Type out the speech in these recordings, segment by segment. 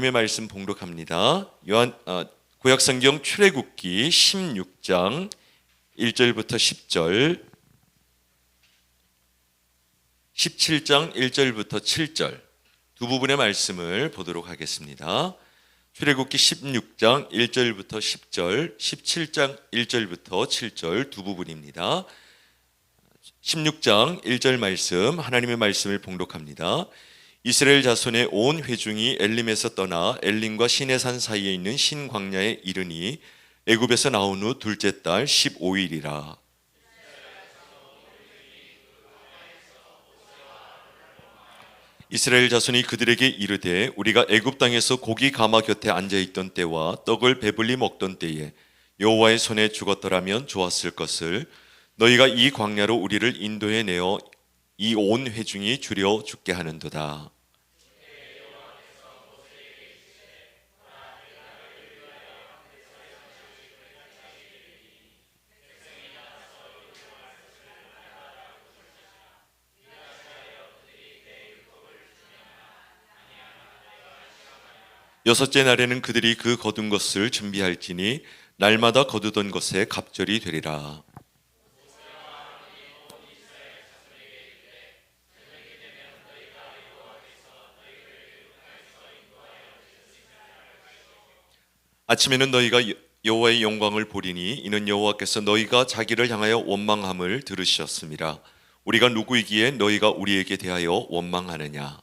하나님의 말씀 봉독합니다. 구약성경 출애굽기 16장 1절부터 10절, 17장 1절부터 7절 두 부분의 말씀을 보도록 하겠습니다. 출애굽기 16장 1절부터 10절, 17장 1절부터 7절 두 부분입니다. 16장 1절 말씀, 하나님의 말씀을 봉독합니다. 이스라엘 자손의 온 회중이 엘림에서 떠나 엘림과 시내산 사이에 있는 신광야에 이르니 애굽에서 나온 후 둘째 달 15일이라. 이스라엘 자손이 그들에게 이르되 우리가 애굽 땅에서 고기 가마 곁에 앉아 있던 때와 떡을 배불리 먹던 때에 여호와의 손에 죽었더라면 좋았을 것을 너희가 이 광야로 우리를 인도해 내어 이 온 회중이 주려 죽게 하는도다. 여섯째 날에는 그들이 그 거둔 것을 준비할지니 날마다 거두던 것에 갑절이 되리라. 아침에는 너희가 여호와의 영광을 보리니 이는 여호와께서 너희가 자기를 향하여 원망함을 들으셨음이라. 우리가 누구이기에 너희가 우리에게 대하여 원망하느냐.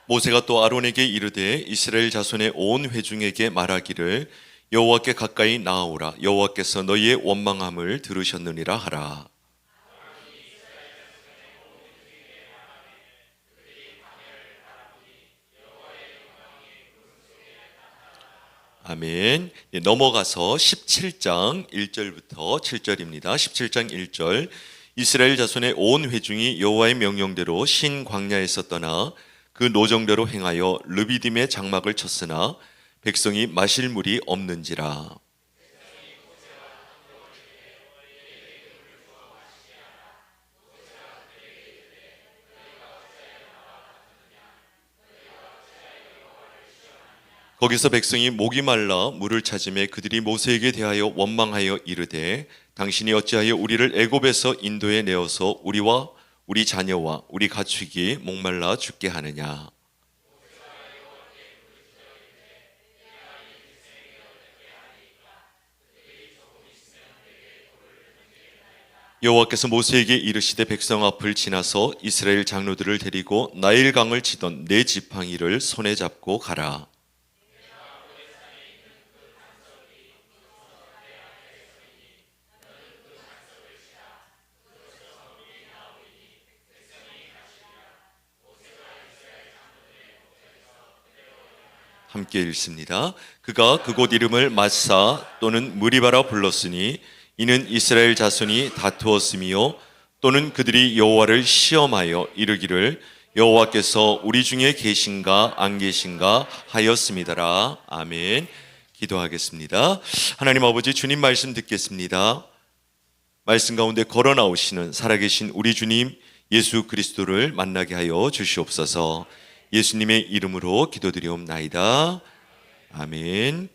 모세가 또 아론에게 이르되 이스라엘 자손의 온 회중에게 말하기를 여호와께 가까이 나아오라. 여호와께서 너희의 원망함을 들으셨느니라 하라. 아멘. 넘어가서 17장 1절부터 7절입니다. 17장 1절. 이스라엘 자손의 온 회중이 여호와의 명령대로 신 광야에서 떠나 그 노정대로 행하여 르비딤의 장막을 쳤으나 백성이 마실 물이 없는지라. 거기서 백성이 목이 말라 물을 찾음에 그들이 모세에게 대하여 원망하여 이르되 당신이 어찌하여 우리를 애굽에서 인도에 내어서 우리와 우리 자녀와 우리 가축이 목말라 죽게 하느냐. 여호와께서 모세에게 이르시되 백성 앞을 지나서 이스라엘 장로들을 데리고 나일강을 치던 네 지팡이를 손에 잡고 가라. 함께 읽습니다. 그가 그곳 이름을 마사 또는 무리바라 불렀으니 이는 이스라엘 자손이 다투었으며 또는 그들이 여호와를 시험하여 이르기를 여호와께서 우리 중에 계신가 안 계신가 하였음이더라. 아멘. 기도하겠습니다. 하나님 아버지, 주님 말씀 듣겠습니다. 말씀 가운데 걸어 나오시는 살아계신 우리 주님 예수 그리스도를 만나게 하여 주시옵소서. 예수님의 이름으로 기도드리옵나이다. 아멘.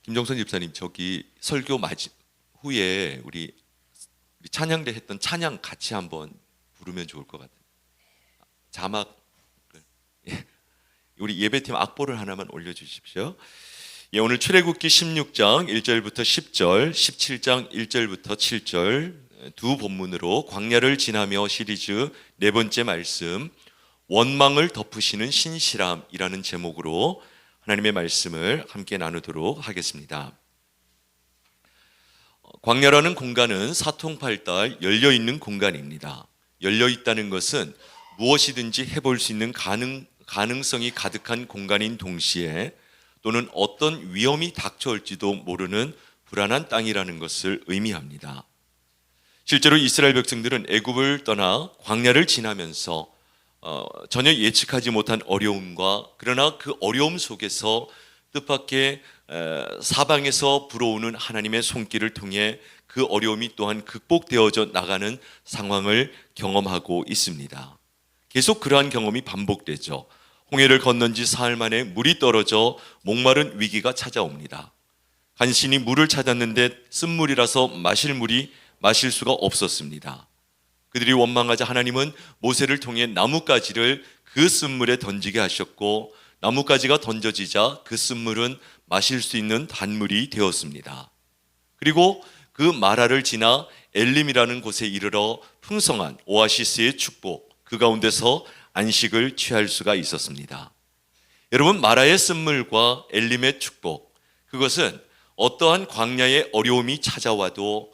김정선 집사님, 저기 설교 후에 우리 찬양대 했던 찬양 같이 한번 부르면 좋을 것 같아요. 자막 우리 예배팀 악보를 하나만 올려주십시오. 오늘 출애굽기 16장 1절부터 10절, 17장 1절부터 7절 두 본문으로 광야를 지나며 시리즈 네 번째 말씀, 원망을 덮으시는 신실함이라는 제목으로 하나님의 말씀을 함께 나누도록 하겠습니다. 광야라는 공간은 사통팔달 열려있는 공간입니다. 열려있다는 것은 무엇이든지 해볼 수 있는 가능성이 가득한 공간인 동시에 또는 어떤 위험이 닥쳐올지도 모르는 불안한 땅이라는 것을 의미합니다. 실제로 이스라엘 백성들은 애굽을 떠나 광야를 지나면서 전혀 예측하지 못한 어려움과 그러나 그 어려움 속에서 뜻밖의 사방에서 불어오는 하나님의 손길을 통해 그 어려움이 또한 극복되어져 나가는 상황을 경험하고 있습니다. 계속 그러한 경험이 반복되죠. 홍해를 건넌 지 사흘 만에 물이 떨어져 목마른 위기가 찾아옵니다. 간신히 물을 찾았는데 쓴물이라서 마실 수가 없었습니다. 그들이 원망하자 하나님은 모세를 통해 나뭇가지를 그 쓴물에 던지게 하셨고 나뭇가지가 던져지자 그 쓴물은 마실 수 있는 단물이 되었습니다. 그리고 그 마라를 지나 엘림이라는 곳에 이르러 풍성한 오아시스의 축복, 그 가운데서 안식을 취할 수가 있었습니다. 여러분, 마라의 쓴물과 엘림의 축복, 그것은 어떠한 광야의 어려움이 찾아와도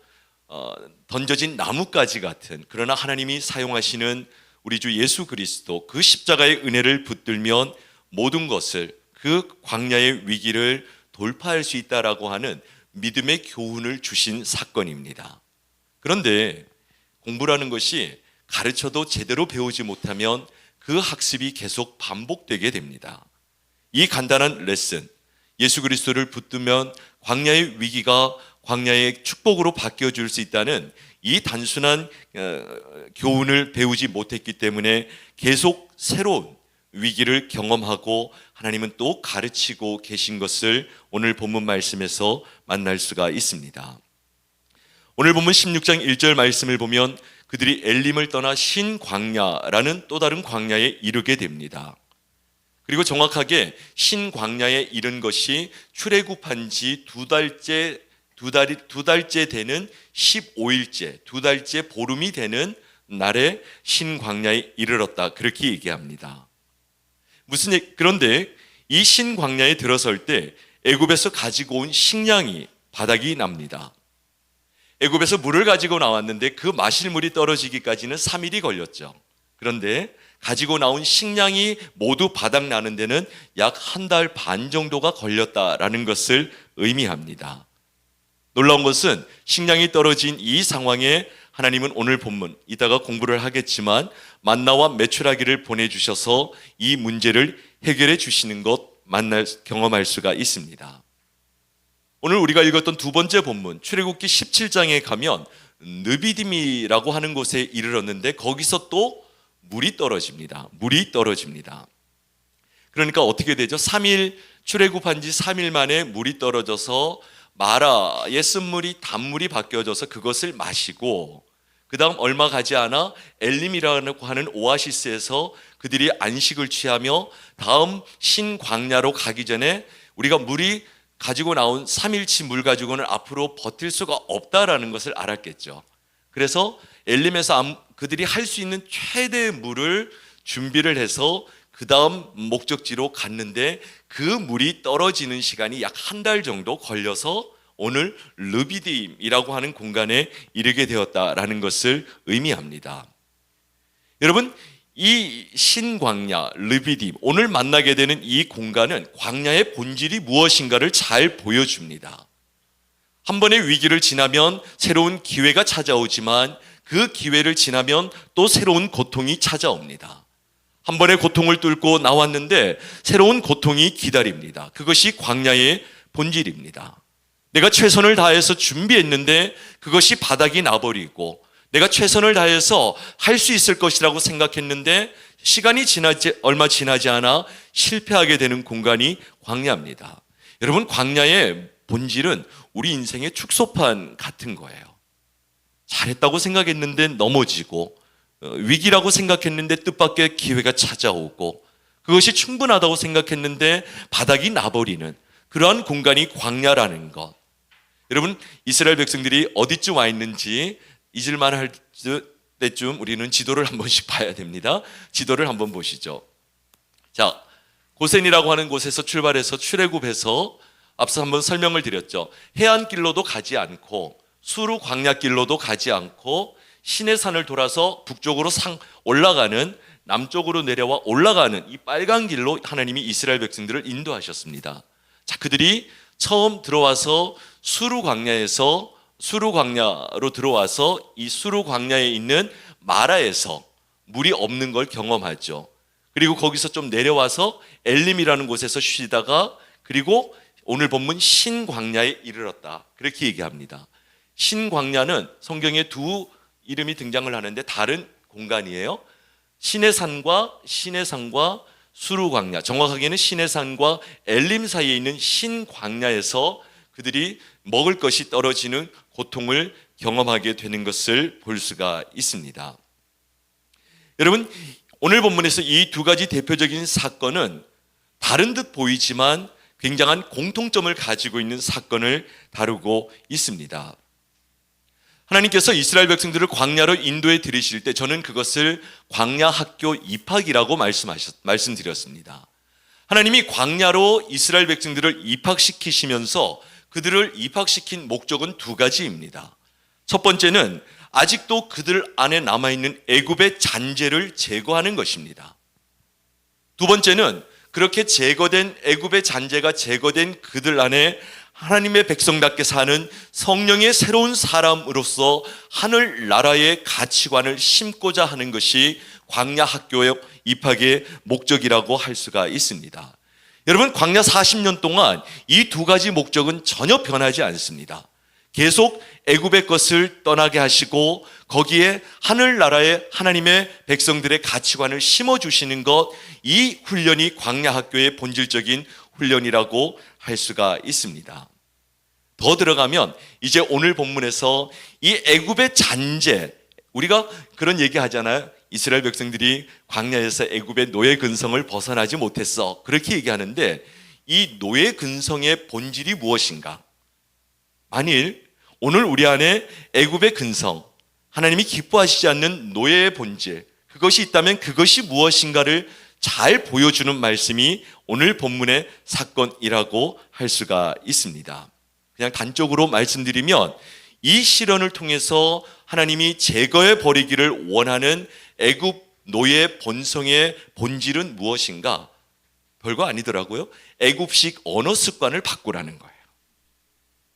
던져진 나뭇가지 같은, 그러나 하나님이 사용하시는 우리 주 예수 그리스도 그 십자가의 은혜를 붙들면 모든 것을, 그 광야의 위기를 돌파할 수 있다라고 하는 믿음의 교훈을 주신 사건입니다. 그런데 공부라는 것이 가르쳐도 제대로 배우지 못하면 그 학습이 계속 반복되게 됩니다. 이 간단한 레슨, 예수 그리스도를 붙들면 광야의 위기가 광야의 축복으로 바뀌어줄 수 있다는 이 단순한 교훈을 배우지 못했기 때문에 계속 새로운 위기를 경험하고 하나님은 또 가르치고 계신 것을 오늘 본문 말씀에서 만날 수가 있습니다. 오늘 본문 16장 1절 말씀을 보면 그들이 엘림을 떠나 신광야라는 또 다른 광야에 이르게 됩니다. 그리고 정확하게 신광야에 이른 것이 출애굽한 지 두 달째 되는 15일째, 두 달째 보름이 되는 날에 신광야에 이르렀다, 그렇게 얘기합니다. 그런데 이 신광야에 들어설 때 애굽에서 가지고 온 식량이 바닥이 납니다. 애굽에서 물을 가지고 나왔는데 그 마실 물이 떨어지기까지는 3일이 걸렸죠. 그런데 가지고 나온 식량이 모두 바닥나는 데는 약 한 달 반 정도가 걸렸다라는 것을 의미합니다. 놀라운 것은 식량이 떨어진 이 상황에 하나님은 오늘 본문, 이따가 공부를 하겠지만 만나와 메추라기를 보내주셔서 이 문제를 해결해 주시는 것 경험할 수가 있습니다. 오늘 우리가 읽었던 두 번째 본문 출애굽기 17장에 가면 느비딤이라고 하는 곳에 이르렀는데 거기서 또 물이 떨어집니다. 그러니까 어떻게 되죠? 출애굽한 지 3일 만에 물이 떨어져서 마라의 쓴물이 단물이 바뀌어져서 그것을 마시고, 그 다음 얼마 가지 않아 엘림이라고 하는 오아시스에서 그들이 안식을 취하며 다음 신광야로 가기 전에 우리가 물이 가지고 나온 3일치 물 가지고는 앞으로 버틸 수가 없다라는 것을 알았겠죠. 그래서 엘림에서 그들이 할 수 있는 최대의 물을 준비를 해서 그 다음 목적지로 갔는데 그 물이 떨어지는 시간이 약 한 달 정도 걸려서 오늘 르비딤이라고 하는 공간에 이르게 되었다라는 것을 의미합니다. 여러분, 이 신광야, 르비딤, 오늘 만나게 되는 이 공간은 광야의 본질이 무엇인가를 잘 보여줍니다. 한 번의 위기를 지나면 새로운 기회가 찾아오지만 그 기회를 지나면 또 새로운 고통이 찾아옵니다. 한 번의 고통을 뚫고 나왔는데 새로운 고통이 기다립니다. 그것이 광야의 본질입니다. 내가 최선을 다해서 준비했는데 그것이 바닥이 나버리고, 내가 최선을 다해서 할 수 있을 것이라고 생각했는데 시간이 얼마 지나지 않아 실패하게 되는 공간이 광야입니다. 여러분, 광야의 본질은 우리 인생의 축소판 같은 거예요. 잘했다고 생각했는데 넘어지고, 위기라고 생각했는데 뜻밖의 기회가 찾아오고, 그것이 충분하다고 생각했는데 바닥이 나버리는 그러한 공간이 광야라는 것. 여러분, 이스라엘 백성들이 어디쯤 와 있는지 잊을만 할 때쯤 우리는 지도를 한 번씩 봐야 됩니다. 지도를 한번 보시죠. 자, 고센이라고 하는 곳에서 출발해서 출애굽해서 앞서 한번 설명을 드렸죠. 해안길로도 가지 않고 수루 광야길로도 가지 않고 시내산을 돌아서 북쪽으로 올라가는, 남쪽으로 내려와 올라가는 이 빨간 길로 하나님이 이스라엘 백성들을 인도하셨습니다. 자, 그들이 처음 들어와서 수루 광야에서 수르 광야로 들어와서 이 수르 광야에 있는 마라에서 물이 없는 걸 경험하죠. 그리고 거기서 좀 내려와서 엘림이라는 곳에서 쉬다가 그리고 오늘 본문 신광야에 이르렀다. 그렇게 얘기합니다. 신광야는 성경에 두 이름이 등장을 하는데 다른 공간이에요. 시내산과 수르 광야, 정확하게는 시내산과 엘림 사이에 있는 신광야에서 그들이 먹을 것이 떨어지는 고통을 경험하게 되는 것을 볼 수가 있습니다. 여러분, 오늘 본문에서 이 두 가지 대표적인 사건은 다른 듯 보이지만 굉장한 공통점을 가지고 있는 사건을 다루고 있습니다. 하나님께서 이스라엘 백성들을 광야로 인도해 들이실 때 저는 그것을 광야 학교 입학이라고 말씀드렸습니다. 하나님이 광야로 이스라엘 백성들을 입학시키시면서 그들을 입학시킨 목적은 두 가지입니다. 첫 번째는 아직도 그들 안에 남아있는 애굽의 잔재를 제거하는 것입니다. 두 번째는 그렇게 제거된 애굽의 잔재가 제거된 그들 안에 하나님의 백성답게 사는 성령의 새로운 사람으로서 하늘 나라의 가치관을 심고자 하는 것이 광야 학교의 입학의 목적이라고 할 수가 있습니다. 여러분, 광야 40년 동안 이 두 가지 목적은 전혀 변하지 않습니다. 계속 애굽의 것을 떠나게 하시고 거기에 하늘나라의 하나님의 백성들의 가치관을 심어주시는 것, 이 훈련이 광야 학교의 본질적인 훈련이라고 할 수가 있습니다. 더 들어가면 이제 오늘 본문에서 이 애굽의 잔재, 우리가 그런 얘기 하잖아요. 이스라엘 백성들이 광야에서 애굽의 노예 근성을 벗어나지 못했어. 그렇게 얘기하는데 이 노예 근성의 본질이 무엇인가? 만일 오늘 우리 안에 애굽의 근성, 하나님이 기뻐하시지 않는 노예의 본질, 그것이 있다면 그것이 무엇인가를 잘 보여주는 말씀이 오늘 본문의 사건이라고 할 수가 있습니다. 그냥 단적으로 말씀드리면 이 시련을 통해서 하나님이 제거해 버리기를 원하는 애굽 노예 본성의 본질은 무엇인가? 별거 아니더라고요. 애굽식 언어 습관을 바꾸라는 거예요.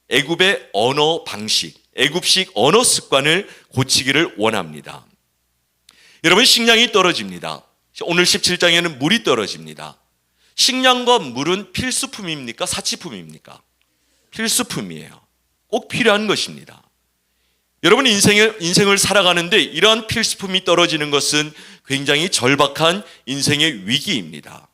애굽의 언어 방식, 애굽식 언어 습관을 고치기를 원합니다. 여러분, 식량이 떨어집니다. 오늘 17장에는 물이 떨어집니다. 식량과 물은 필수품입니까? 사치품입니까? 필수품이에요. 꼭 필요한 것입니다. 여러분, 인생을 살아가는데 이러한 필수품이 떨어지는 것은 굉장히 절박한 인생의 위기입니다.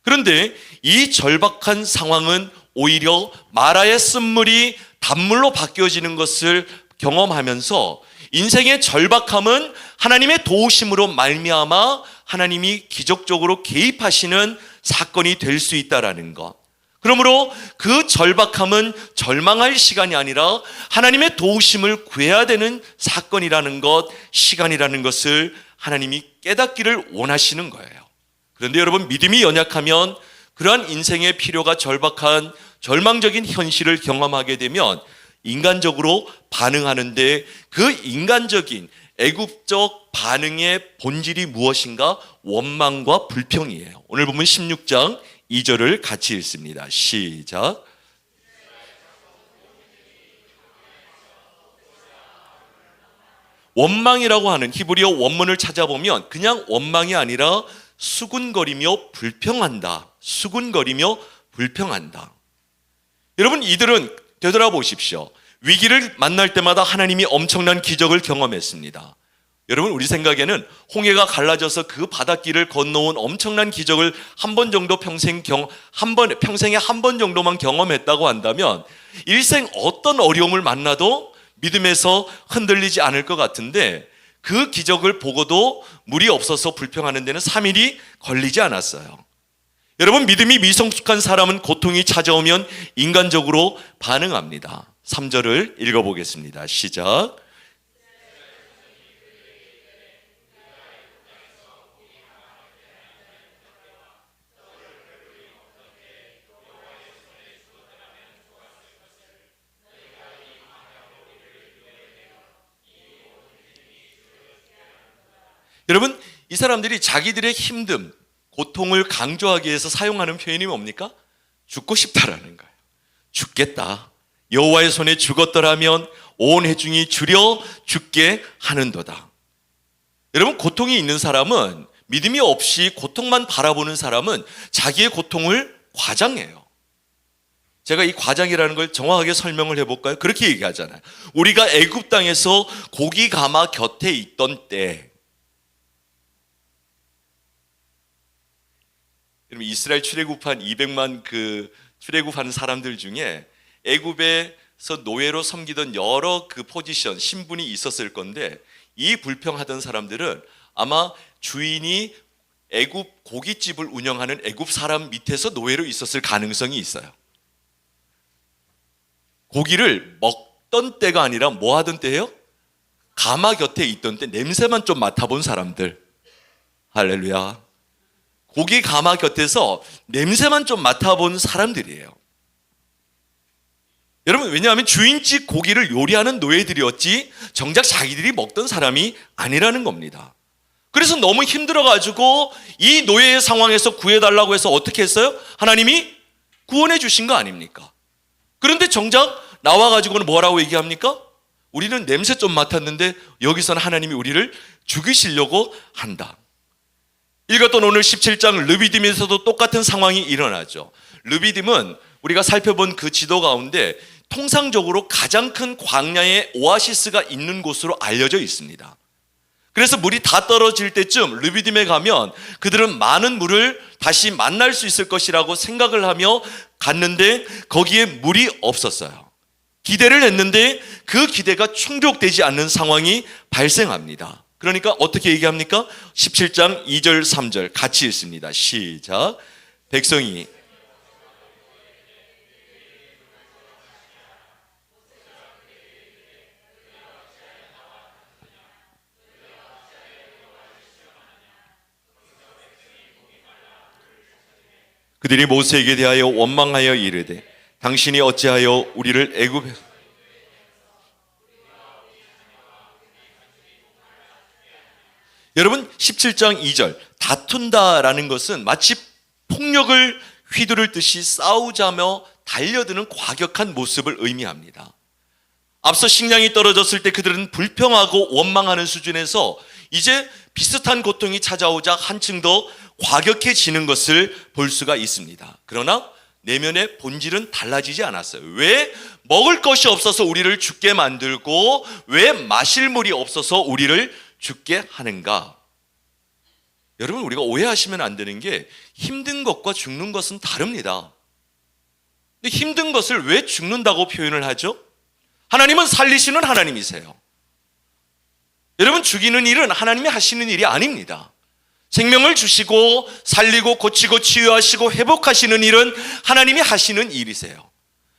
그런데 이 절박한 상황은 오히려 마라의 쓴물이 단물로 바뀌어지는 것을 경험하면서 인생의 절박함은 하나님의 도우심으로 말미암아 하나님이 기적적으로 개입하시는 사건이 될 수 있다라는 것. 그러므로 그 절박함은 절망할 시간이 아니라 하나님의 도우심을 구해야 되는 사건이라는 것, 시간이라는 것을 하나님이 깨닫기를 원하시는 거예요. 그런데 여러분, 믿음이 연약하면 그러한 인생의 필요가 절박한 절망적인 현실을 경험하게 되면 인간적으로 반응하는데 그 인간적인 애굽적 반응의 본질이 무엇인가? 원망과 불평이에요. 오늘 보면 16장 2절을 같이 읽습니다. 시작. 원망이라고 하는 히브리어 원문을 찾아보면 그냥 원망이 아니라 수군거리며 불평한다. 수군거리며 불평한다. 여러분, 이들은 되돌아보십시오. 위기를 만날 때마다 하나님이 엄청난 기적을 경험했습니다. 여러분, 우리 생각에는 홍해가 갈라져서 그 바닷길을 건너온 엄청난 기적을 평생에 한 번 정도만 경험했다고 한다면 일생 어떤 어려움을 만나도 믿음에서 흔들리지 않을 것 같은데 그 기적을 보고도 물이 없어서 불평하는 데는 3일이 걸리지 않았어요. 여러분, 믿음이 미성숙한 사람은 고통이 찾아오면 인간적으로 반응합니다. 3절을 읽어보겠습니다. 시작. 여러분, 이 사람들이 자기들의 힘듦, 고통을 강조하기 위해서 사용하는 표현이 뭡니까? 죽고 싶다라는 거예요. 죽겠다. 여호와의 손에 죽었더라면 온 회중이 주려 죽게 하는도다. 여러분, 고통이 있는 사람은, 믿음이 없이 고통만 바라보는 사람은 자기의 고통을 과장해요. 제가 이 과장이라는 걸 정확하게 설명을 해볼까요? 그렇게 얘기하잖아요. 우리가 애굽 땅에서 고기 가마 곁에 있던 때, 여러분, 이스라엘 출애굽한 200만 출애굽하는 사람들 중에 애굽에서 노예로 섬기던 여러 포지션, 신분이 있었을 건데, 이 불평하던 사람들은 아마 주인이 애굽 고깃집을 운영하는 애굽 사람 밑에서 노예로 있었을 가능성이 있어요. 고기를 먹던 때가 아니라 뭐 하던 때예요? 가마 곁에 있던 때 냄새만 좀 맡아본 사람들. 할렐루야. 고기 가마 곁에서 냄새만 좀 맡아본 사람들이에요. 여러분, 왜냐하면 주인집 고기를 요리하는 노예들이었지 정작 자기들이 먹던 사람이 아니라는 겁니다. 그래서 너무 힘들어가지고 이 노예의 상황에서 구해달라고 해서 어떻게 했어요? 하나님이 구원해 주신 거 아닙니까? 그런데 정작 나와가지고는 뭐라고 얘기합니까? 우리는 냄새 좀 맡았는데 여기서는 하나님이 우리를 죽이시려고 한다. 읽었던 오늘 17장 르비딤에서도 똑같은 상황이 일어나죠. 르비딤은 우리가 살펴본 그 지도 가운데 통상적으로 가장 큰 광야의 오아시스가 있는 곳으로 알려져 있습니다. 그래서 물이 다 떨어질 때쯤 르비딤에 가면 그들은 많은 물을 다시 만날 수 있을 것이라고 생각을 하며 갔는데 거기에 물이 없었어요. 기대를 했는데 그 기대가 충족되지 않는 상황이 발생합니다. 그러니까 어떻게 얘기합니까? 17장 2절 3절 같이 읽습니다. 시작. 백성이 그들이 모세에게 대하여 원망하여 이르되 당신이 어찌하여 우리를 애굽에 여러분 17장 2절 다툰다라는 것은 마치 폭력을 휘두를 듯이 싸우자며 달려드는 과격한 모습을 의미합니다. 앞서 식량이 떨어졌을 때 그들은 불평하고 원망하는 수준에서 이제 비슷한 고통이 찾아오자 한층 더 과격해지는 것을 볼 수가 있습니다. 그러나 내면의 본질은 달라지지 않았어요. 왜 먹을 것이 없어서 우리를 죽게 만들고 왜 마실 물이 없어서 우리를 죽게 하는가? 여러분, 우리가 오해하시면 안 되는 게 힘든 것과 죽는 것은 다릅니다. 근데 힘든 것을 왜 죽는다고 표현을 하죠? 하나님은 살리시는 하나님이세요. 여러분, 죽이는 일은 하나님이 하시는 일이 아닙니다. 생명을 주시고 살리고 고치고 치유하시고 회복하시는 일은 하나님이 하시는 일이세요.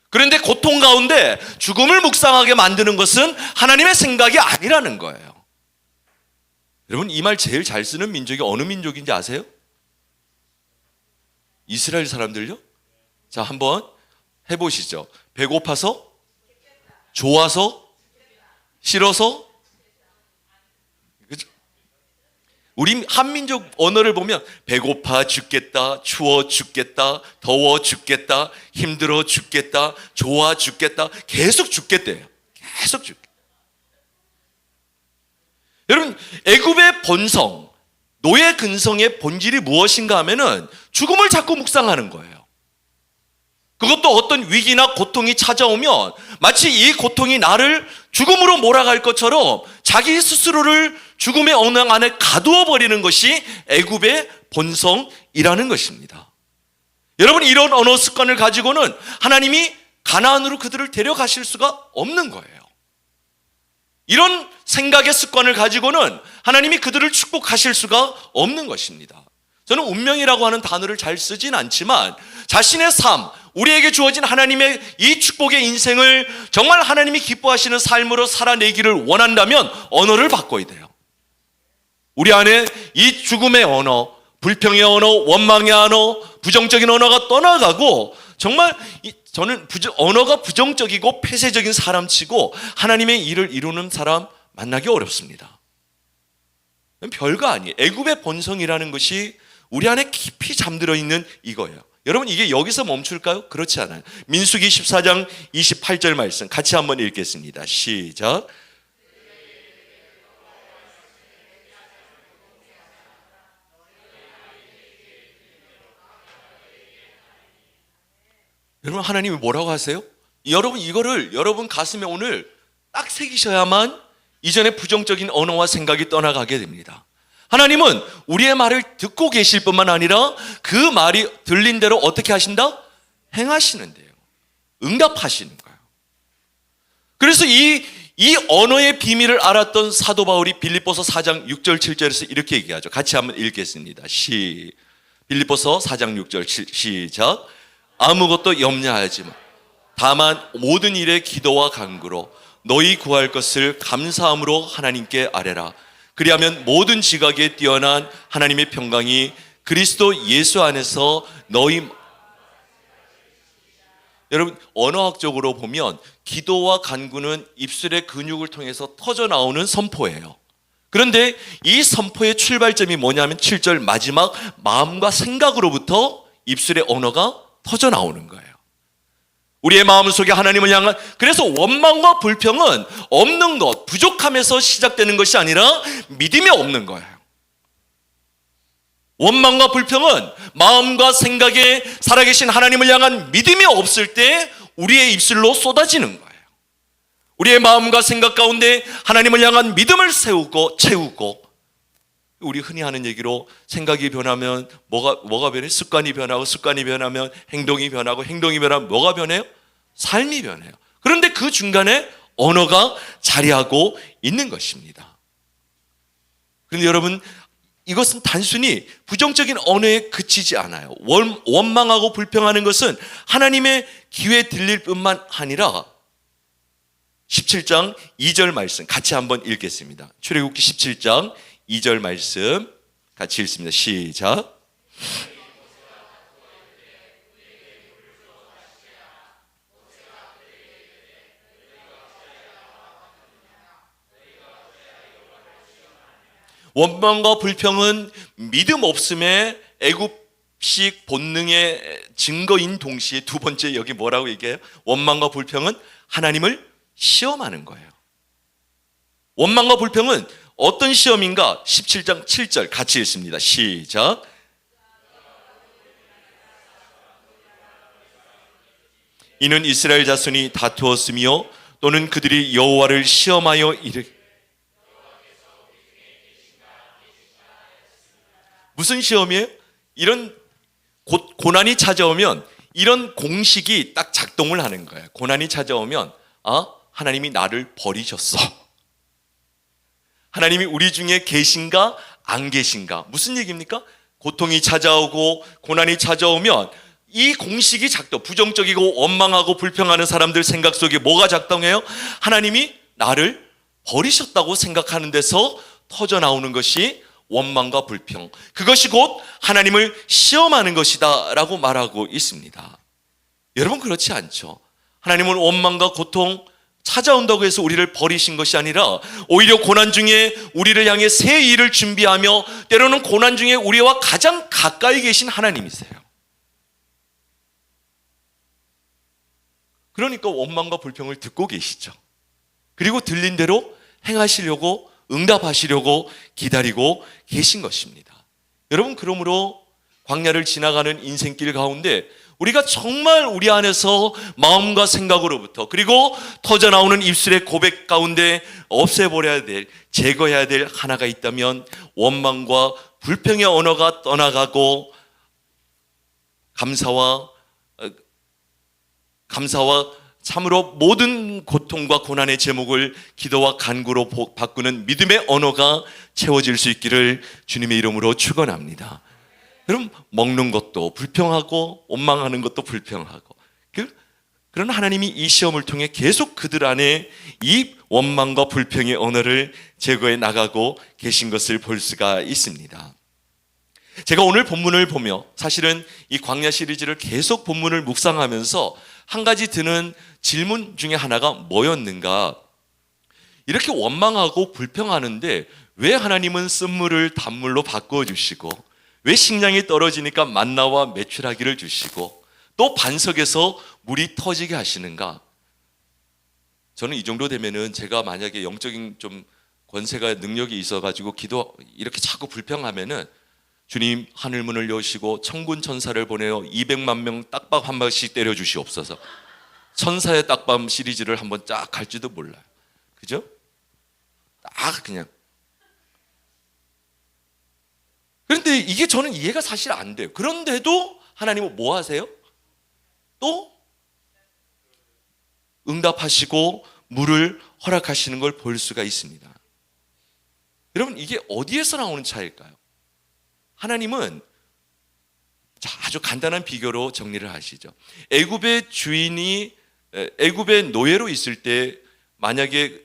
그런데 고통 가운데 죽음을 묵상하게 만드는 것은 하나님의 생각이 아니라는 거예요. 여러분, 이 말 제일 잘 쓰는 민족이 어느 민족인지 아세요? 이스라엘 사람들요? 자, 한번 해보시죠. 배고파서? 좋아서? 싫어서? 그죠? 우리 한민족 언어를 보면 배고파 죽겠다, 추워 죽겠다, 더워 죽겠다, 힘들어 죽겠다, 좋아 죽겠다, 계속 죽겠대요. 계속 죽겠다. 여러분, 애굽의 본성, 노예 근성의 본질이 무엇인가 하면은 죽음을 자꾸 묵상하는 거예요. 그것도 어떤 위기나 고통이 찾아오면 마치 이 고통이 나를 죽음으로 몰아갈 것처럼 자기 스스로를 죽음의 언어 안에 가두어 버리는 것이 애굽의 본성이라는 것입니다. 여러분, 이런 언어 습관을 가지고는 하나님이 가나안으로 그들을 데려가실 수가 없는 거예요. 이런 생각의 습관을 가지고는 하나님이 그들을 축복하실 수가 없는 것입니다. 저는 운명이라고 하는 단어를 잘 쓰진 않지만 자신의 삶, 우리에게 주어진 하나님의 이 축복의 인생을 정말 하나님이 기뻐하시는 삶으로 살아내기를 원한다면 언어를 바꿔야 돼요. 우리 안에 이 죽음의 언어, 불평의 언어, 원망의 언어, 부정적인 언어가 떠나가고 정말 저는 언어가 부정적이고 폐쇄적인 사람치고 하나님의 일을 이루는 사람 만나기 어렵습니다. 별거 아니에요. 애굽의 본성이라는 것이 우리 안에 깊이 잠들어 있는 이거예요. 여러분 이게 여기서 멈출까요? 그렇지 않아요. 민수기 14장 28절 말씀 같이 한번 읽겠습니다. 시작. 여러분 하나님이 뭐라고 하세요? 여러분 이거를 여러분 가슴에 오늘 딱 새기셔야만 이전의 부정적인 언어와 생각이 떠나가게 됩니다. 하나님은 우리의 말을 듣고 계실 뿐만 아니라 그 말이 들린 대로 어떻게 하신다? 행하시는데요. 응답하시는 거예요. 그래서 이 언어의 비밀을 알았던 사도 바울이 빌립보서 4장 6절 7절에서 이렇게 얘기하죠. 같이 한번 읽겠습니다. 빌립보서 4장 6절 시작. 아무것도 염려하지 마. 다만 모든 일에 기도와 간구로 너희 구할 것을 감사함으로 하나님께 아뢰라. 그리하면 모든 지각에 뛰어난 하나님의 평강이 그리스도 예수 안에서 너희 여러분 언어학적으로 보면 기도와 간구는 입술의 근육을 통해서 터져 나오는 선포예요. 그런데 이 선포의 출발점이 뭐냐면 7절 마지막 마음과 생각으로부터 입술의 언어가 터져 나오는 거예요. 우리의 마음속에 하나님을 향한 그래서 원망과 불평은 없는 것, 부족함에서 시작되는 것이 아니라 믿음이 없는 거예요. 원망과 불평은 마음과 생각에 살아계신 하나님을 향한 믿음이 없을 때 우리의 입술로 쏟아지는 거예요. 우리의 마음과 생각 가운데 하나님을 향한 믿음을 세우고 채우고 우리 흔히 하는 얘기로 생각이 변하면 뭐가 변해? 습관이 변하고 습관이 변하면 행동이 변하고 행동이 변하면 뭐가 변해요? 삶이 변해요. 그런데 그 중간에 언어가 자리하고 있는 것입니다. 그런데 여러분 이것은 단순히 부정적인 언어에 그치지 않아요. 원망하고 불평하는 것은 하나님의 귀에 들릴 뿐만 아니라 17장 2절 말씀 같이 한번 읽겠습니다. 출애굽기 17장 2절 말씀 같이 읽습니다. 시작. 원망과 불평은 믿음 없음의 애굽식 본능의 증거인 동시에 두 번째 여기 뭐라고 얘기해요? 원망과 불평은 하나님을 시험하는 거예요. 원망과 불평은 어떤 시험인가? 17장 7절 같이 읽습니다. 시작. 이는 이스라엘 자손이 다투었으며 또는 그들이 여호와를 시험하여 무슨 시험이에요? 이런 고난이 찾아오면 이런 공식이 딱 작동을 하는 거예요. 고난이 찾아오면 하나님이 나를 버리셨어. 하나님이 우리 중에 계신가 안 계신가. 무슨 얘기입니까? 고통이 찾아오고 고난이 찾아오면 이 공식이 부정적이고 원망하고 불평하는 사람들 생각 속에 뭐가 작동해요? 하나님이 나를 버리셨다고 생각하는 데서 터져 나오는 것이 원망과 불평. 그것이 곧 하나님을 시험하는 것이다 라고 말하고 있습니다. 여러분 그렇지 않죠? 하나님은 원망과 고통 찾아온다고 해서 우리를 버리신 것이 아니라 오히려 고난 중에 우리를 향해 새 일을 준비하며 때로는 고난 중에 우리와 가장 가까이 계신 하나님이세요. 그러니까 원망과 불평을 듣고 계시죠. 그리고 들린 대로 행하시려고 응답하시려고 기다리고 계신 것입니다. 여러분 그러므로 광야를 지나가는 인생길 가운데 우리가 정말 우리 안에서 마음과 생각으로부터 그리고 터져나오는 입술의 고백 가운데 없애버려야 될, 제거해야 될 하나가 있다면 원망과 불평의 언어가 떠나가고 감사와 참으로 모든 고통과 고난의 제목을 기도와 간구로 바꾸는 믿음의 언어가 채워질 수 있기를 주님의 이름으로 축원합니다. 여러분 먹는 것도 불평하고 원망하는 것도 불평하고 그런 하나님이 이 시험을 통해 계속 그들 안에 이 원망과 불평의 언어를 제거해 나가고 계신 것을 볼 수가 있습니다. 제가 오늘 본문을 보며 사실은 이 광야 시리즈를 계속 본문을 묵상하면서 한 가지 드는 질문 중에 하나가 뭐였는가? 이렇게 원망하고 불평하는데 왜 하나님은 쓴물을 단물로 바꾸어 주시고 왜 식량이 떨어지니까 만나와 메추라기를 주시고 또 반석에서 물이 터지게 하시는가? 저는 이 정도 되면은 제가 만약에 영적인 좀 권세가 능력이 있어가지고 기도 이렇게 자꾸 불평하면은 주님 하늘 문을 여시고 천군 천사를 보내어 200만 명 딱밤 한 방씩 때려 주시옵소서. 천사의 딱밤 시리즈를 한번 쫙 갈지도 몰라요. 그죠? 딱 그냥. 그런데 이게 저는 이해가 사실 안 돼요. 그런데도 하나님은 뭐 하세요? 또 응답하시고 물을 허락하시는 걸 볼 수가 있습니다. 여러분, 이게 어디에서 나오는 차이일까요? 하나님은 아주 간단한 비교로 정리를 하시죠. 애굽의 주인이 애굽의 노예로 있을 때 만약에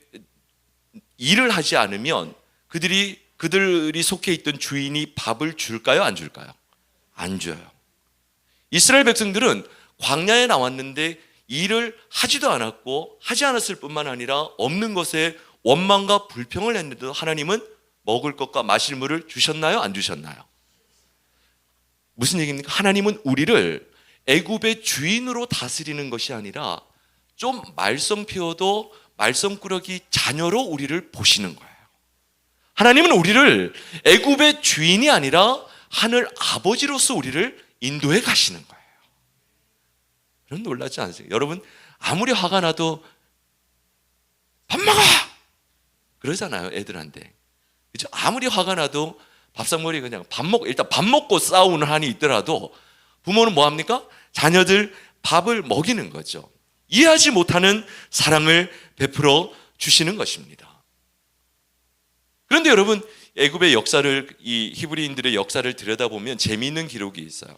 일을 하지 않으면 그들이 속해 있던 주인이 밥을 줄까요? 안 줄까요? 안 줘요. 이스라엘 백성들은 광야에 나왔는데 일을 하지도 않았고 하지 않았을 뿐만 아니라 없는 것에 원망과 불평을 했는데도 하나님은 먹을 것과 마실 물을 주셨나요? 안 주셨나요? 무슨 얘기입니까? 하나님은 우리를 애굽의 주인으로 다스리는 것이 아니라 좀 말썽 피워도 말썽꾸러기 자녀로 우리를 보시는 거예요. 하나님은 우리를 애굽의 주인이 아니라 하늘 아버지로서 우리를 인도해 가시는 거예요. 그런 놀라지 않으세요? 여러분, 아무리 화가 나도 밥 먹어! 그러잖아요, 애들한테. 그죠? 아무리 화가 나도 밥상머리 그냥 일단 밥 먹고 싸우는 한이 있더라도 부모는 뭐 합니까? 자녀들 밥을 먹이는 거죠. 이해하지 못하는 사랑을 베풀어 주시는 것입니다. 그런데 여러분, 애굽의 역사를, 이 히브리인들의 역사를 들여다보면 재미있는 기록이 있어요.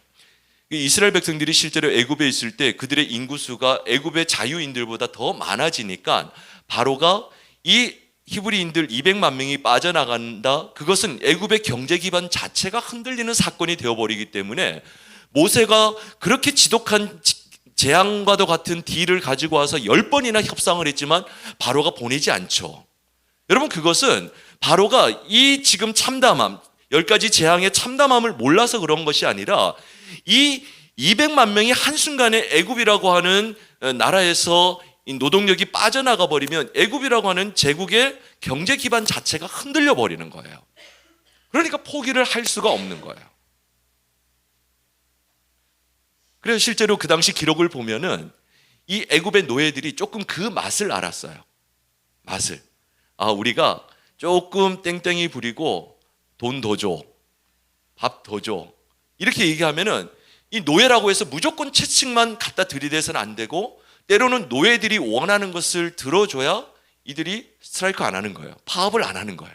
이스라엘 백성들이 실제로 애굽에 있을 때 그들의 인구수가 애굽의 자유인들보다 더 많아지니까 바로가 이 히브리인들 200만 명이 빠져나간다. 그것은 애굽의 경제 기반 자체가 흔들리는 사건이 되어버리기 때문에 모세가 그렇게 지독한 재앙과도 같은 딜을 가지고 와서 10번이나 협상을 했지만 바로가 보내지 않죠. 여러분, 그것은 바로가 이 지금 참담함, 10가지 재앙의 참담함을 몰라서 그런 것이 아니라 이 200만 명이 한순간에 애굽이라고 하는 나라에서 이 노동력이 빠져나가 버리면 애굽이라고 하는 제국의 경제 기반 자체가 흔들려 버리는 거예요. 그러니까 포기를 할 수가 없는 거예요. 그래서 실제로 그 당시 기록을 보면은 이 애굽의 노예들이 조금 그 맛을 알았어요. 맛을. 우리가 조금 땡땡이 부리고 돈 더 줘, 밥 더 줘, 이렇게 얘기하면은 이 노예라고 해서 무조건 채찍만 갖다 들이대서는 안 되고 때로는 노예들이 원하는 것을 들어줘야 이들이 스트라이크 안 하는 거예요. 파업을 안 하는 거예요.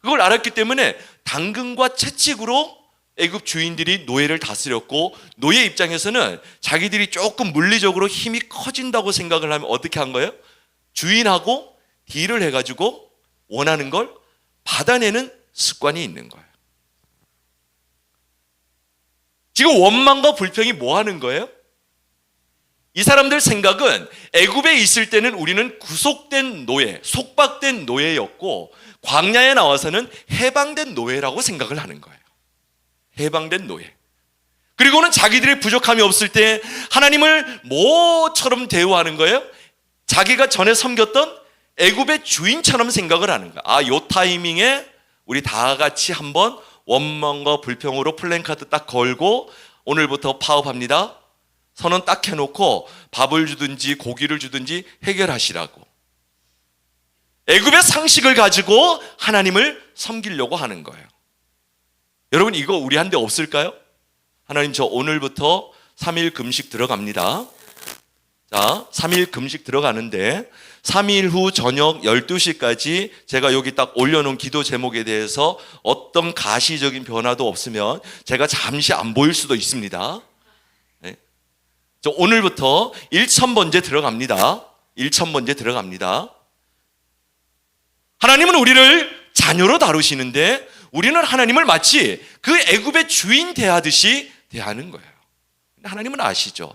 그걸 알았기 때문에 당근과 채찍으로 애굽 주인들이 노예를 다스렸고, 노예 입장에서는 자기들이 조금 물리적으로 힘이 커진다고 생각을 하면 어떻게 한 거예요? 주인하고 딜을 해가지고 원하는 걸 받아내는 습관이 있는 거예요. 지금 원망과 불평이 뭐 하는 거예요? 이 사람들 생각은 애굽에 있을 때는 우리는 구속된 노예, 속박된 노예였고 광야에 나와서는 해방된 노예라고 생각을 하는 거예요. 해방된 노예. 그리고는 자기들의 부족함이 없을 때 하나님을 뭐처럼 대우하는 거예요? 자기가 전에 섬겼던 애굽의 주인처럼 생각을 하는 거예요. 요 타이밍에 우리 다 같이 한번 원망과 불평으로 플랜카드 딱 걸고 오늘부터 파업합니다. 선언 딱 해놓고 밥을 주든지 고기를 주든지 해결하시라고. 애굽의 상식을 가지고 하나님을 섬기려고 하는 거예요. 여러분, 이거 우리한테 없을까요? 하나님, 저 오늘부터 3일 금식 들어갑니다. 자, 3일 금식 들어가는데 3일 후 저녁 12시까지 제가 여기 딱 올려놓은 기도 제목에 대해서 어떤 가시적인 변화도 없으면 제가 잠시 안 보일 수도 있습니다. 네. 저 오늘부터 1000번째 들어갑니다. 1000번째 들어갑니다. 하나님은 우리를 자녀로 다루시는데 우리는 하나님을 마치 그 애굽의 주인 대하듯이 대하는 거예요. 하나님은 아시죠?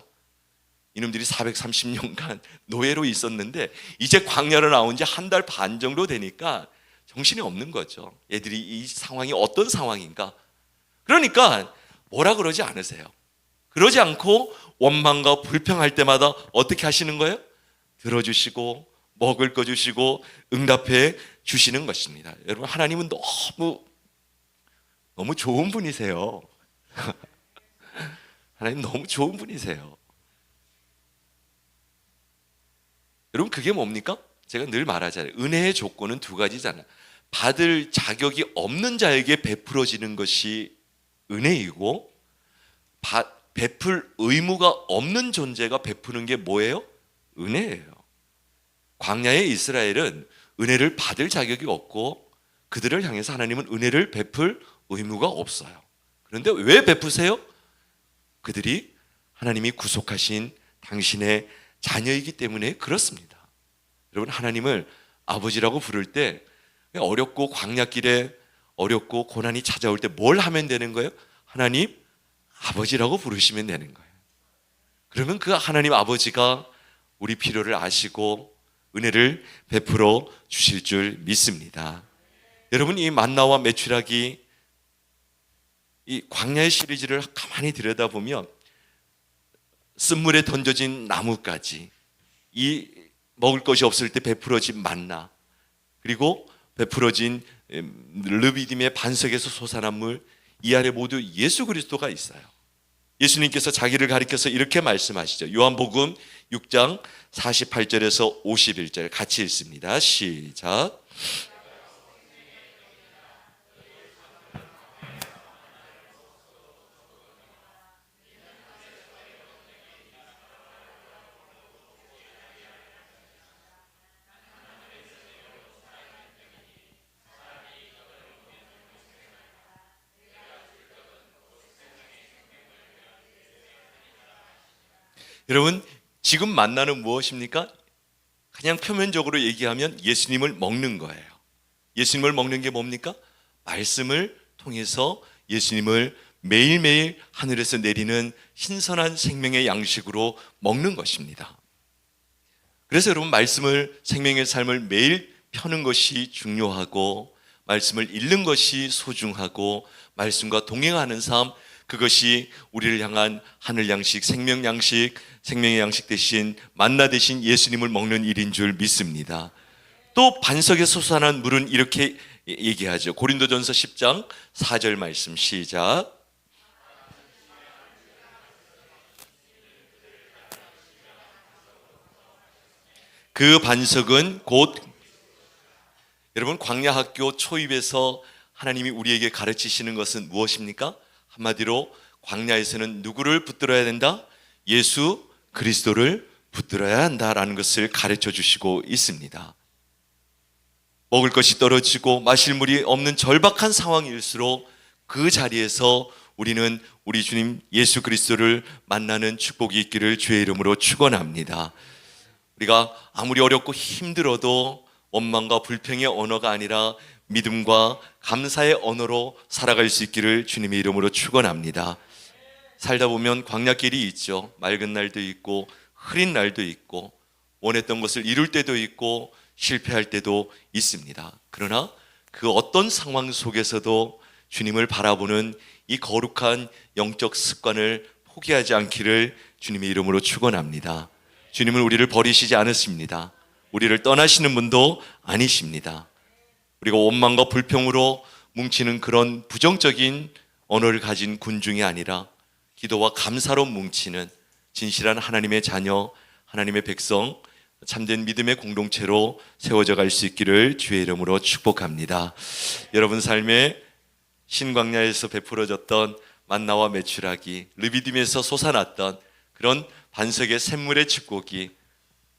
이놈들이 430년간 노예로 있었는데 이제 광야로 나온 지 한 달 반 정도 되니까 정신이 없는 거죠. 애들이 이 상황이 어떤 상황인가? 그러니까 뭐라 그러지 않으세요. 그러지 않고 원망과 불평할 때마다 어떻게 하시는 거예요? 들어주시고 먹을 거 주시고 응답해 주시는 것입니다. 여러분, 하나님은 너무 좋은 분이세요. 하나님 너무 좋은 분이세요. 여러분, 그게 뭡니까? 제가 늘 말하잖아요. 은혜의 조건은 두 가지잖아요. 받을 자격이 없는 자에게 베풀어지는 것이 은혜이고, 베풀 의무가 없는 존재가 베푸는 게 뭐예요? 은혜예요. 광야의 이스라엘은 은혜를 받을 자격이 없고 그들을 향해서 하나님은 은혜를 베풀 의무가 없어요. 그런데 왜 베푸세요? 그들이 하나님이 구속하신 당신의 자녀이기 때문에 그렇습니다. 여러분, 하나님을 아버지라고 부를 때 어렵고 광야길에 어렵고 고난이 찾아올 때 뭘 하면 되는 거예요? 하나님 아버지라고 부르시면 되는 거예요. 그러면 그 하나님 아버지가 우리 필요를 아시고 은혜를 베풀어 주실 줄 믿습니다. 여러분, 이 만나와 메추라기, 이 광야의 시리즈를 가만히 들여다보면 쓴물에 던져진 나무까지, 이 먹을 것이 없을 때 베풀어진 만나, 그리고 베풀어진 르비딤의 반석에서 솟아난 물, 이 아래 모두 예수 그리스도가 있어요. 예수님께서 자기를 가리켜서 이렇게 말씀하시죠. 요한복음 6장 48절에서 51절 같이 읽습니다. 시작. 여러분, 지금 만나는 무엇입니까? 그냥 표면적으로 얘기하면 예수님을 먹는 거예요. 예수님을 먹는 게 뭡니까? 말씀을 통해서 예수님을 매일매일 하늘에서 내리는 신선한 생명의 양식으로 먹는 것입니다. 그래서 여러분, 말씀을, 생명의 삶을 매일 펴는 것이 중요하고, 말씀을 읽는 것이 소중하고, 말씀과 동행하는 삶, 그것이 우리를 향한 하늘 양식, 생명 양식, 생명의 양식 대신 만나 대신 예수님을 먹는 일인 줄 믿습니다. 또 반석에 솟아난 물은 이렇게 얘기하죠. 고린도전서 10장 4절 말씀 시작. 그 반석은 곧, 여러분, 광야 학교 초입에서 하나님이 우리에게 가르치시는 것은 무엇입니까? 한마디로 광야에서는 누구를 붙들어야 된다? 예수 그리스도를 붙들어야 한다라는 것을 가르쳐 주시고 있습니다. 먹을 것이 떨어지고 마실 물이 없는 절박한 상황일수록 그 자리에서 우리는 우리 주님 예수 그리스도를 만나는 축복이 있기를 주의 이름으로 축원합니다. 우리가 아무리 어렵고 힘들어도 원망과 불평의 언어가 아니라 믿음과 감사의 언어로 살아갈 수 있기를 주님의 이름으로 축원합니다. 살다 보면 광야길이 있죠. 맑은 날도 있고 흐린 날도 있고 원했던 것을 이룰 때도 있고 실패할 때도 있습니다. 그러나 그 어떤 상황 속에서도 주님을 바라보는 이 거룩한 영적 습관을 포기하지 않기를 주님의 이름으로 축원합니다. 주님은 우리를 버리시지 않으십니다. 우리를 떠나시는 분도 아니십니다. 우리가 원망과 불평으로 뭉치는 그런 부정적인 언어를 가진 군중이 아니라 기도와 감사로 뭉치는 진실한 하나님의 자녀, 하나님의 백성, 참된 믿음의 공동체로 세워져 갈 수 있기를 주의 이름으로 축복합니다. 여러분 삶에 신광야에서 베풀어졌던 만나와 메추라기, 르비딤에서 솟아났던 그런 반석의 샘물의 축복이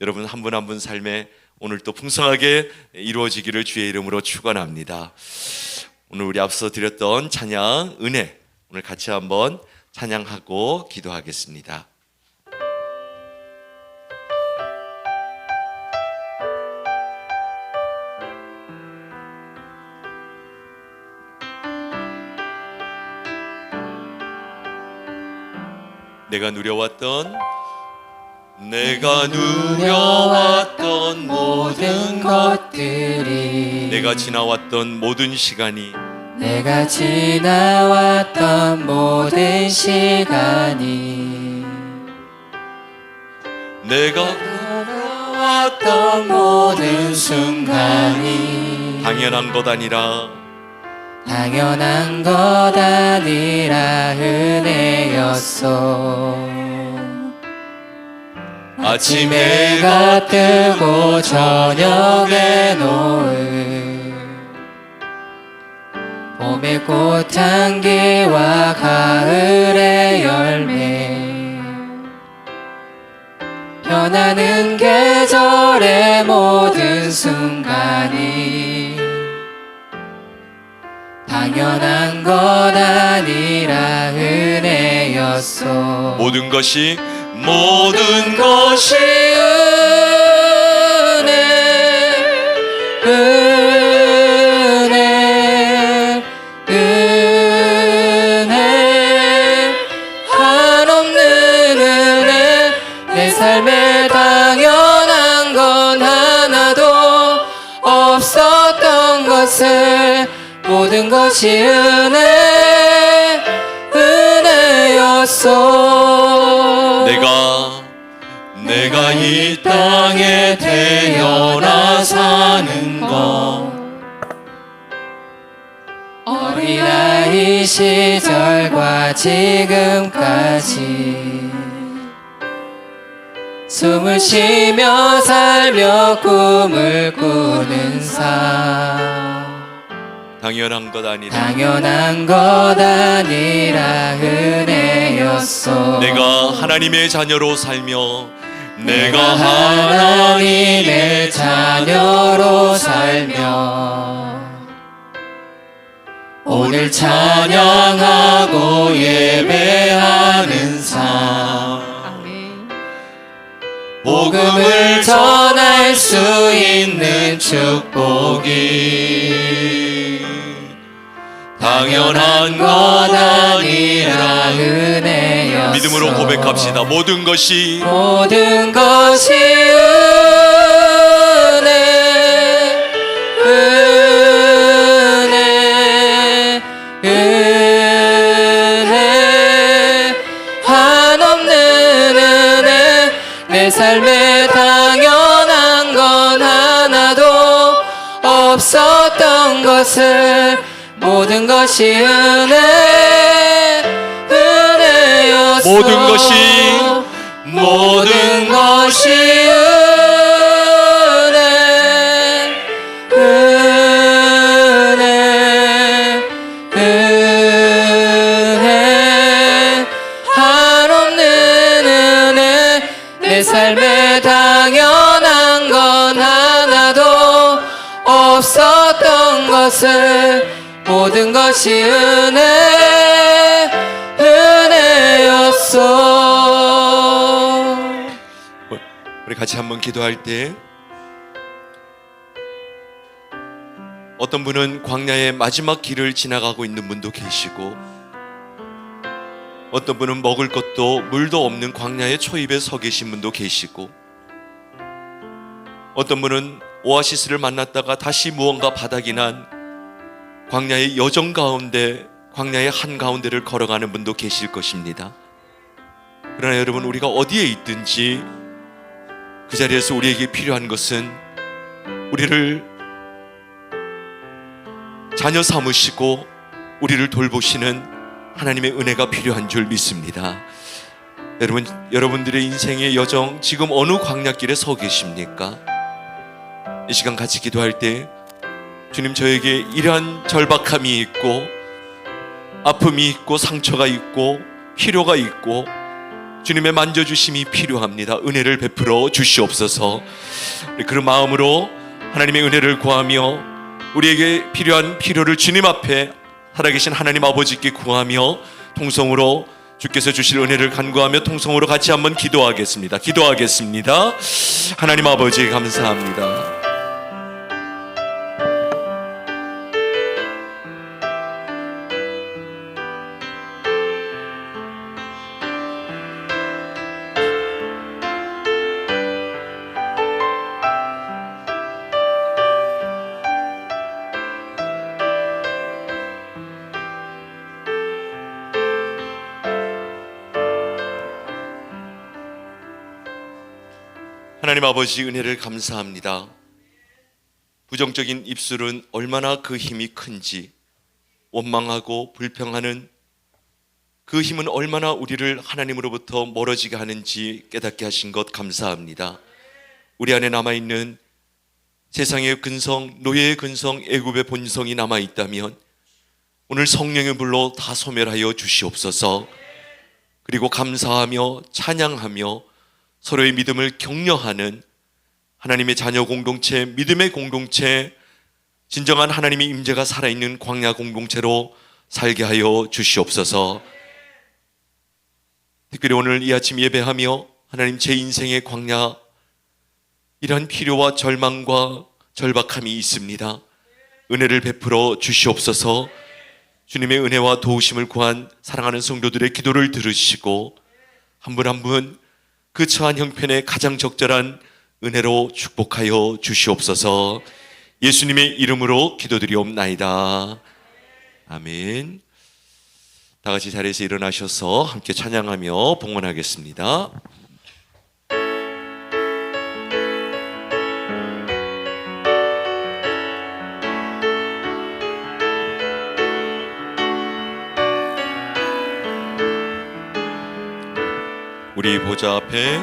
여러분 한 분 한 분 삶에 오늘 또 풍성하게 이루어지기를 주의 이름으로 축원합니다. 오늘 우리 앞서 드렸던 찬양 은혜, 오늘 같이 한번 찬양하고 기도하겠습니다. 내가 누려왔던 모든 것들이, 내가 지나왔던 모든 시간이 내가 지나왔던 모든 시간이 내가 걸어왔던 모든 순간이 당연한 것 아니라 당연한 것 아니라 은혜였어. 아침 해가 뜨고 저녁에 노을, 봄의 꽃향기와 가을의 열매, 변하는 계절의 모든 순간이 당연한 것 아니라 은혜였어. 모든 것이 은혜, 은혜, 은혜, 한없는 은혜. 내 삶에 당연한 건 하나도 없었던 것을 모든 것이 은혜였어. 내가 이 땅에 태어나 사는 것, 어린아이 시절과 지금까지 숨을 쉬며 살며 꿈을 꾸는 삶, 당연한 것 아니라 당연한 것 아니라 은혜였어. 내가 하나님의 자녀로 살며 내가 하나님의 자녀로 살며 오늘 찬양하고 예배하는 삶, 복음을 전할 수 있는 축복이 당연한 것 아니라 은혜였어. 믿음으로 고백합시다. 모든 것이 은혜, 은혜, 은혜, 한없는 은혜. 내 삶에 당연한 건 하나도 없었던 것을 모든 것이 은혜였어. 모든 것이 은혜, 은혜, 한없는 은혜. 내 삶에 당연한 건 하나도 없었던 것을 모든 것이 은혜였어. 우리 같이 한번 기도할 때 어떤 분은 광야의 마지막 길을 지나가고 있는 분도 계시고 어떤 분은 먹을 것도 물도 없는 광야의 초입에 서 계신 분도 계시고 어떤 분은 오아시스를 만났다가 다시 무언가 바닥이 난 광야의 여정 가운데 광야의 한가운데를 걸어가는 분도 계실 것입니다. 그러나 여러분, 우리가 어디에 있든지 그 자리에서 우리에게 필요한 것은 우리를 자녀 삼으시고 우리를 돌보시는 하나님의 은혜가 필요한 줄 믿습니다. 여러분, 여러분들의 인생의 여정 지금 어느 광야길에 서 계십니까? 이 시간 같이 기도할 때 주님, 저에게 이러한 절박함이 있고 아픔이 있고 상처가 있고 필요가 있고 주님의 만져주심이 필요합니다. 은혜를 베풀어 주시옵소서. 우리 그 마음으로 하나님의 은혜를 구하며 우리에게 필요한 필요를 주님 앞에 살아계신 하나님 아버지께 구하며 통성으로 주께서 주실 은혜를 간구하며 통성으로 같이 한번 기도하겠습니다. 하나님 아버지, 감사합니다. 하나님 아버지 은혜를 감사합니다. 부정적인 입술은 얼마나 그 힘이 큰지, 원망하고 불평하는 그 힘은 얼마나 우리를 하나님으로부터 멀어지게 하는지 깨닫게 하신 것 감사합니다. 우리 안에 남아있는 세상의 근성, 노예의 근성, 애굽의 본성이 남아있다면 오늘 성령의 불로 다 소멸하여 주시옵소서. 그리고 감사하며 찬양하며 서로의 믿음을 격려하는 하나님의 자녀 공동체, 믿음의 공동체, 진정한 하나님의 임재가 살아있는 광야 공동체로 살게 하여 주시옵소서. 특별히 오늘 이 아침 예배하며 하나님 제 인생의 광야, 이러한 필요와 절망과 절박함이 있습니다. 은혜를 베풀어 주시옵소서. 주님의 은혜와 도우심을 구한 사랑하는 성도들의 기도를 들으시고 한 분 한 분 그 처한 형편에 가장 적절한 은혜로 축복하여 주시옵소서. 예수님의 이름으로 기도드리옵나이다. 아멘. 다 같이 자리에서 일어나셔서 함께 찬양하며 봉헌하겠습니다. 우리 보좌 앞에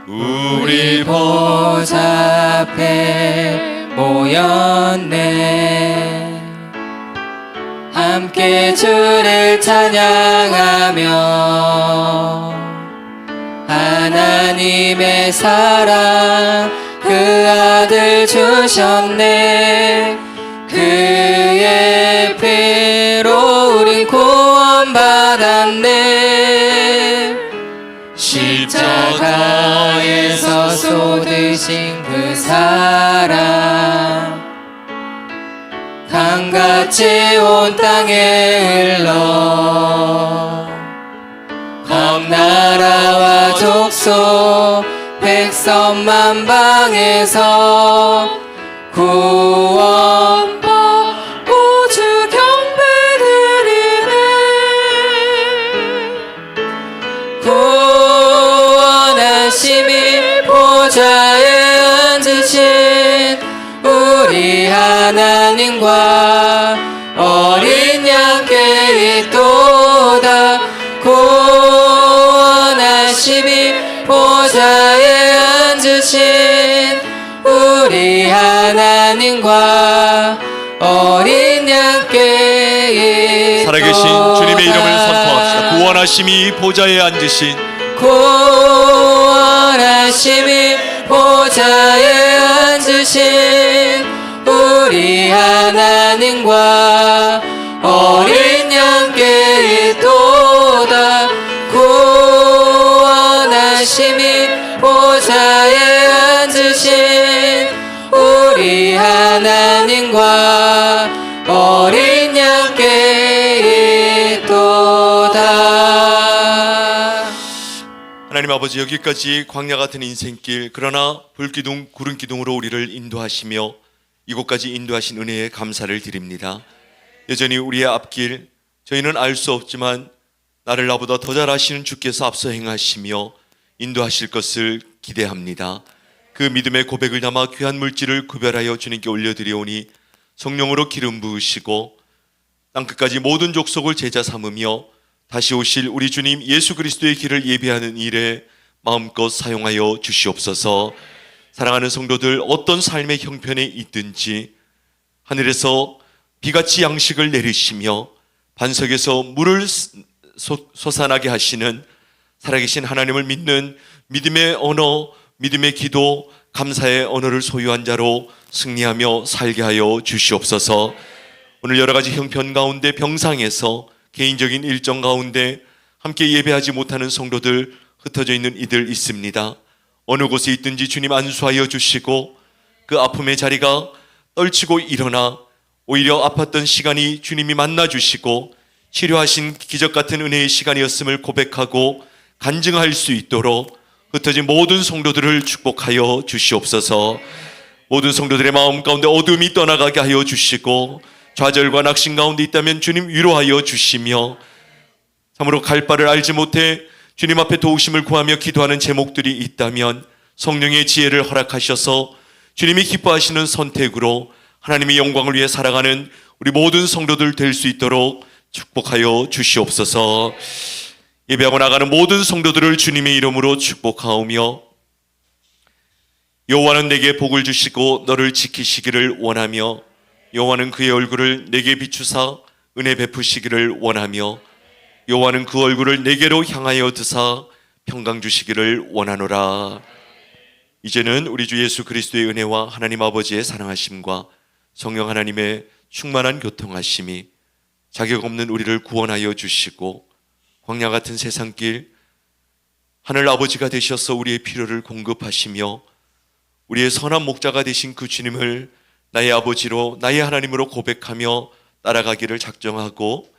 우리 보좌 앞에 모였네. 함께 주를 찬양하며 하나님의 사랑 그 아들 주셨네. 그의 피로 우린 구원받았네. 십자가에서 쏟으신 그 사랑 강같이 온 땅에 흘러 각나라와 족속 백성만방에서 구원받고 주 경배드리네. 구원하심이 보좌에 앉으신 우리 하나님과 어린 양께 있도다. 구원하심이 보좌에 앉으신 우리 하나님과 어린 양께 있도다. 살아계신 주님의 이름을 선포합시다. 구원하심이 보좌에 앉으신 구원하심이 보좌에 앉으신 우리 하나님과 어린 양께 있도다. 구원하심이 보좌에 앉으신 우리 하나님과 어린 양께 있도다. 하나님 아버지, 여기까지 광야 같은 인생길, 그러나 불기둥 구름 기둥으로 우리를 인도하시며 이곳까지 인도하신 은혜에 감사를 드립니다. 여전히 우리의 앞길 저희는 알 수 없지만 나를 나보다 더 잘 아시는 주께서 앞서 행하시며 인도하실 것을 기대합니다. 그 믿음의 고백을 담아 귀한 물질을 구별하여 주님께 올려드리오니 성령으로 기름 부으시고 땅끝까지 모든 족속을 제자 삼으며 다시 오실 우리 주님 예수 그리스도의 길을 예비하는 일에 마음껏 사용하여 주시옵소서. 사랑하는 성도들, 어떤 삶의 형편에 있든지 하늘에서 비같이 양식을 내리시며 반석에서 물을 솟아나게 하시는 살아계신 하나님을 믿는 믿음의 언어, 믿음의 기도, 감사의 언어를 소유한 자로 승리하며 살게 하여 주시옵소서. 오늘 여러 가지 형편 가운데 병상에서 개인적인 일정 가운데 함께 예배하지 못하는 성도들 흩어져 있는 이들 있습니다. 어느 곳에 있든지 주님 안수하여 주시고 그 아픔의 자리가 떨치고 일어나 오히려 아팠던 시간이 주님이 만나 주시고 치료하신 기적 같은 은혜의 시간이었음을 고백하고 간증할 수 있도록 흩어진 모든 성도들을 축복하여 주시옵소서. 모든 성도들의 마음 가운데 어둠이 떠나가게 하여 주시고 좌절과 낙심 가운데 있다면 주님 위로하여 주시며 참으로 갈 바를 알지 못해 주님 앞에 도우심을 구하며 기도하는 제목들이 있다면 성령의 지혜를 허락하셔서 주님이 기뻐하시는 선택으로 하나님의 영광을 위해 살아가는 우리 모든 성도들 될 수 있도록 축복하여 주시옵소서. 예배하고 나가는 모든 성도들을 주님의 이름으로 축복하오며, 여호와는 내게 복을 주시고 너를 지키시기를 원하며, 여호와는 그의 얼굴을 내게 비추사 은혜 베푸시기를 원하며, 여호와는 그 얼굴을 내게로 향하여 드사 평강 주시기를 원하노라. 이제는 우리 주 예수 그리스도의 은혜와 하나님 아버지의 사랑하심과 성령 하나님의 충만한 교통하심이 자격 없는 우리를 구원하여 주시고 광야 같은 세상길 하늘 아버지가 되셔서 우리의 필요를 공급하시며 우리의 선한 목자가 되신 그 주님을 나의 아버지로, 나의 하나님으로 고백하며 따라가기를 작정하고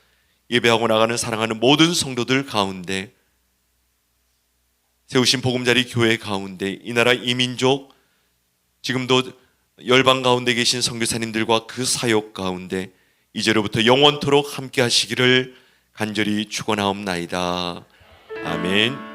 예배하고 나가는 사랑하는 모든 성도들 가운데, 세우신 보금자리 교회 가운데, 이 나라 이 민족, 지금도 열방 가운데 계신 선교사님들과 그 사역 가운데 이제로부터 영원토록 함께 하시기를 간절히 축원하옵나이다. 아멘.